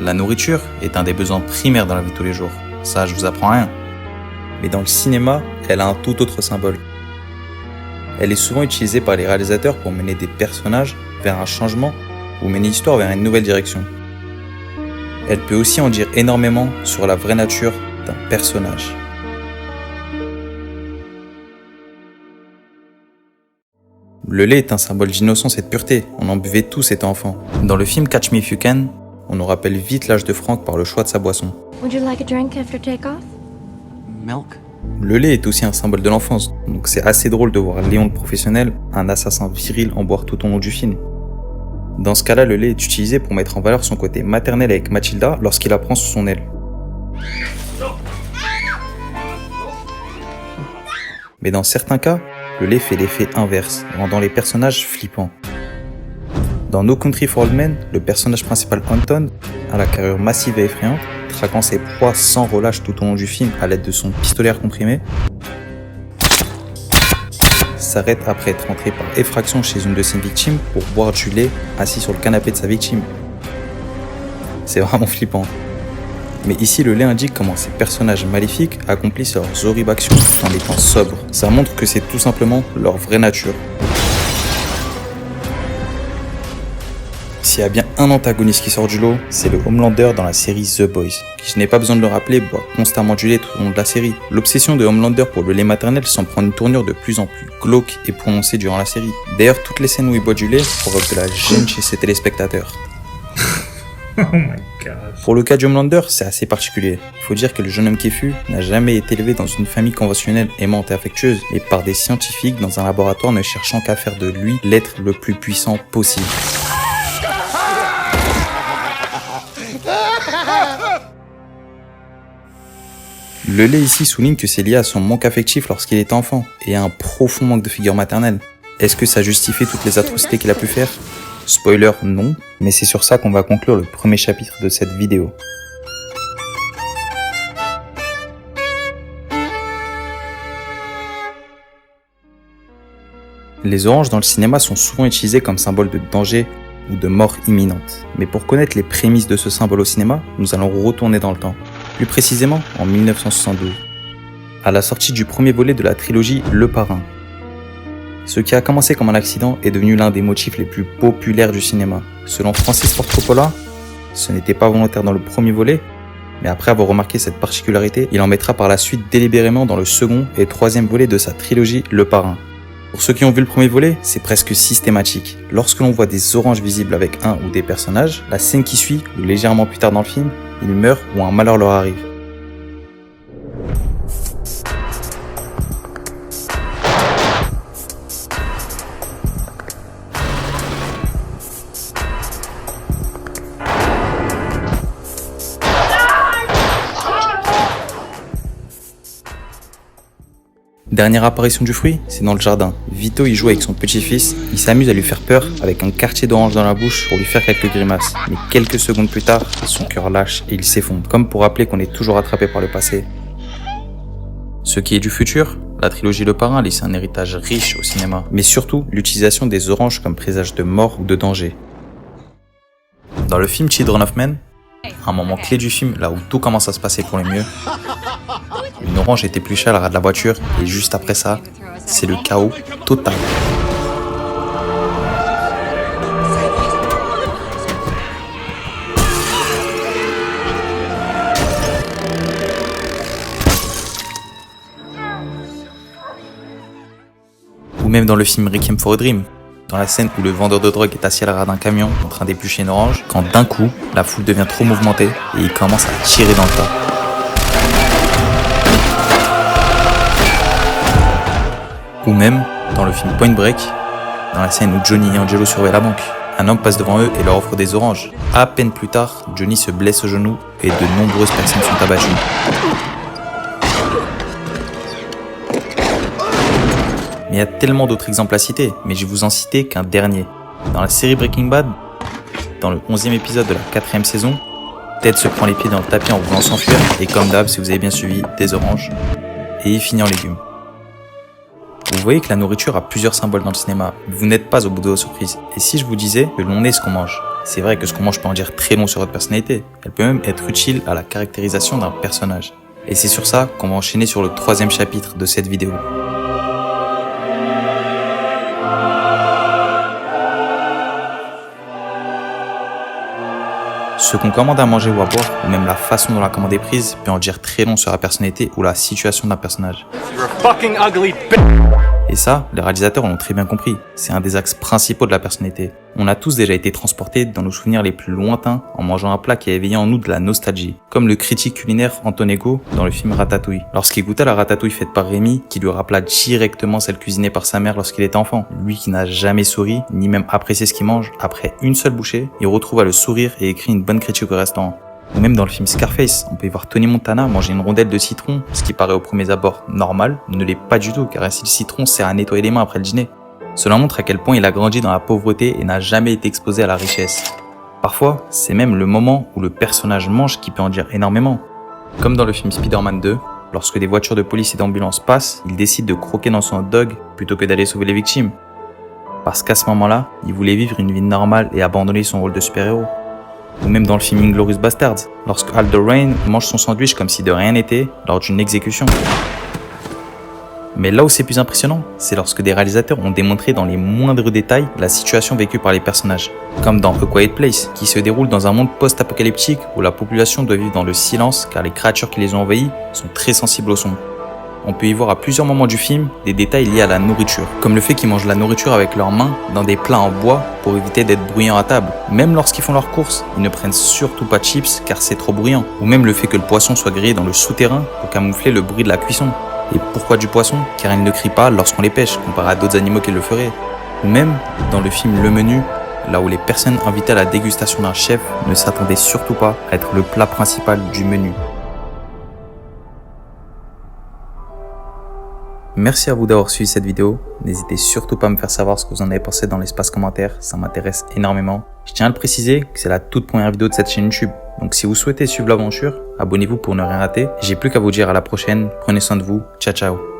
la nourriture est un des besoins primaires dans la vie de tous les jours. Ça, je vous apprends rien. Mais dans le cinéma, elle a un tout autre symbole. Elle est souvent utilisée par les réalisateurs pour mener des personnages vers un changement ou mener l'histoire vers une nouvelle direction. Elle peut aussi en dire énormément sur la vraie nature d'un personnage. Le lait est un symbole d'innocence et de pureté, on en buvait tous étant enfant. Dans le film Catch Me If You Can, on nous rappelle vite l'âge de Frank par le choix de sa boisson. Would you like a drink after takeoff? Milk? Le lait est aussi un symbole de l'enfance, donc c'est assez drôle de voir Léon le professionnel, un assassin viril, en boire tout au long du film. Dans ce cas-là, le lait est utilisé pour mettre en valeur son côté maternel avec Mathilda lorsqu'il la prend sous son aile. Mais dans certains cas, le lait fait l'effet inverse, rendant les personnages flippants. Dans No Country for Old Men, le personnage principal Anton a la carrure massive et effrayante, traquant ses proies sans relâche tout au long du film à l'aide de son pistolet comprimé, s'arrête après être entré par effraction chez une de ses victimes pour boire du lait assis sur le canapé de sa victime. C'est vraiment flippant. Mais ici, le lait indique comment ces personnages maléfiques accomplissent leurs horribles actions tout en étant sobres. Ça montre que c'est tout simplement leur vraie nature. S'il y a bien un antagoniste qui sort du lot, c'est le Homelander dans la série The Boys, qui, je n'ai pas besoin de le rappeler, boit constamment du lait tout au long de la série. L'obsession de Homelander pour le lait maternel semble prendre une tournure de plus en plus glauque et prononcée durant la série. D'ailleurs, toutes les scènes où il boit du lait provoquent de la gêne chez ses téléspectateurs. Oh my god. Pour le cas de Homelander, c'est assez particulier. Il faut dire que le jeune homme qui fut n'a jamais été élevé dans une famille conventionnelle aimante et affectueuse, mais par des scientifiques dans un laboratoire ne cherchant qu'à faire de lui l'être le plus puissant possible. Le lait ici souligne que c'est lié à son manque affectif lorsqu'il était enfant, et à un profond manque de figure maternelle. Est-ce que ça justifie toutes les atrocités qu'il a pu faire ? Spoiler, non, mais c'est sur ça qu'on va conclure le premier chapitre de cette vidéo. Les oranges dans le cinéma sont souvent utilisées comme symbole de danger ou de mort imminente. Mais pour connaître les prémices de ce symbole au cinéma, nous allons retourner dans le temps. Plus précisément, en 1972, à la sortie du premier volet de la trilogie Le Parrain. Ce qui a commencé comme un accident est devenu l'un des motifs les plus populaires du cinéma. Selon Francis Ford Coppola, ce n'était pas volontaire dans le premier volet, mais après avoir remarqué cette particularité, il en mettra par la suite délibérément dans le second et troisième volet de sa trilogie Le Parrain. Pour ceux qui ont vu le premier volet, c'est presque systématique. Lorsque l'on voit des oranges visibles avec un ou des personnages, la scène qui suit, ou légèrement plus tard dans le film, ils meurent ou un malheur leur arrive. Dernière apparition du fruit, c'est dans le jardin. Vito y joue avec son petit-fils, il s'amuse à lui faire peur avec un quartier d'orange dans la bouche pour lui faire quelques grimaces. Mais quelques secondes plus tard, son cœur lâche et il s'effondre, comme pour rappeler qu'on est toujours attrapé par le passé. Ce qui est du futur, la trilogie Le Parrain laisse un héritage riche au cinéma, mais surtout l'utilisation des oranges comme présage de mort ou de danger. Dans le film Children of Men, un moment clé du film, là où tout commence à se passer pour le mieux, une orange est épluchée à l'arrêt de la voiture et juste après ça, c'est le chaos total. Ou même dans le film Requiem for a Dream, dans la scène où le vendeur de drogue est assis à l'arrière d'un camion en train d'éplucher une orange, quand d'un coup, la foule devient trop mouvementée et il commence à tirer dans le tas. Ou même, dans le film Point Break, dans la scène où Johnny et Angelo surveillent la banque, un homme passe devant eux et leur offre des oranges. À peine plus tard, Johnny se blesse au genou et de nombreuses personnes sont abattues. Mais il y a tellement d'autres exemples à citer, mais je vais vous en citer qu'un dernier. Dans la série Breaking Bad, dans le 11e épisode de la 4e saison, Ted se prend les pieds dans le tapis en voulant s'enfuir, et comme d'hab, si vous avez bien suivi, des oranges, et il finit en légumes. Vous voyez que la nourriture a plusieurs symboles dans le cinéma. Vous n'êtes pas au bout de vos surprises. Et si je vous disais que l'on est ce qu'on mange? C'est vrai que ce qu'on mange peut en dire très long sur votre personnalité. Elle peut même être utile à la caractérisation d'un personnage. Et c'est sur ça qu'on va enchaîner sur le 3e chapitre de cette vidéo. Ce qu'on commande à manger ou à boire, ou même la façon dont la commande est prise, peut en dire très long sur la personnalité ou la situation d'un personnage. Et ça, les réalisateurs l'ont très bien compris. C'est un des axes principaux de la personnalité. On a tous déjà été transportés dans nos souvenirs les plus lointains en mangeant un plat qui a éveillé en nous de la nostalgie. Comme le critique culinaire Anton Ego dans le film Ratatouille. Lorsqu'il goûta la ratatouille faite par Rémi, qui lui rappela directement celle cuisinée par sa mère lorsqu'il était enfant. Lui qui n'a jamais souri, ni même apprécié ce qu'il mange, après une seule bouchée, il retrouva le sourire et écrit une bonne critique au restaurant. Ou même dans le film Scarface, on peut y voir Tony Montana manger une rondelle de citron, ce qui paraît au premier abord normal, ne l'est pas du tout, car ainsi le citron sert à nettoyer les mains après le dîner. Cela montre à quel point il a grandi dans la pauvreté et n'a jamais été exposé à la richesse. Parfois, c'est même le moment où le personnage mange qui peut en dire énormément. Comme dans le film Spider-Man 2, lorsque des voitures de police et d'ambulance passent, il décide de croquer dans son hot dog plutôt que d'aller sauver les victimes. Parce qu'à ce moment-là, il voulait vivre une vie normale et abandonner son rôle de super-héros. Ou même dans le film Inglourious Basterds, lorsque Aldo Raine mange son sandwich comme si de rien n'était lors d'une exécution. Mais là où c'est plus impressionnant, c'est lorsque des réalisateurs ont démontré dans les moindres détails la situation vécue par les personnages. Comme dans A Quiet Place, qui se déroule dans un monde post-apocalyptique où la population doit vivre dans le silence car les créatures qui les ont envahis sont très sensibles au son. On peut y voir à plusieurs moments du film des détails liés à la nourriture, comme le fait qu'ils mangent la nourriture avec leurs mains dans des plats en bois pour éviter d'être bruyants à table. Même lorsqu'ils font leurs courses, ils ne prennent surtout pas de chips car c'est trop bruyant. Ou même le fait que le poisson soit grillé dans le souterrain pour camoufler le bruit de la cuisson. Et pourquoi du poisson? Car il ne crie pas lorsqu'on les pêche, comparé à d'autres animaux qui le feraient. Ou même dans le film Le Menu, là où les personnes invitées à la dégustation d'un chef ne s'attendaient surtout pas à être le plat principal du menu. Merci à vous d'avoir suivi cette vidéo. N'hésitez surtout pas à me faire savoir ce que vous en avez pensé dans l'espace commentaire, ça m'intéresse énormément. Je tiens à le préciser que c'est la toute première vidéo de cette chaîne YouTube. Donc si vous souhaitez suivre l'aventure, abonnez-vous pour ne rien rater. J'ai plus qu'à vous dire à la prochaine, prenez soin de vous, ciao ciao.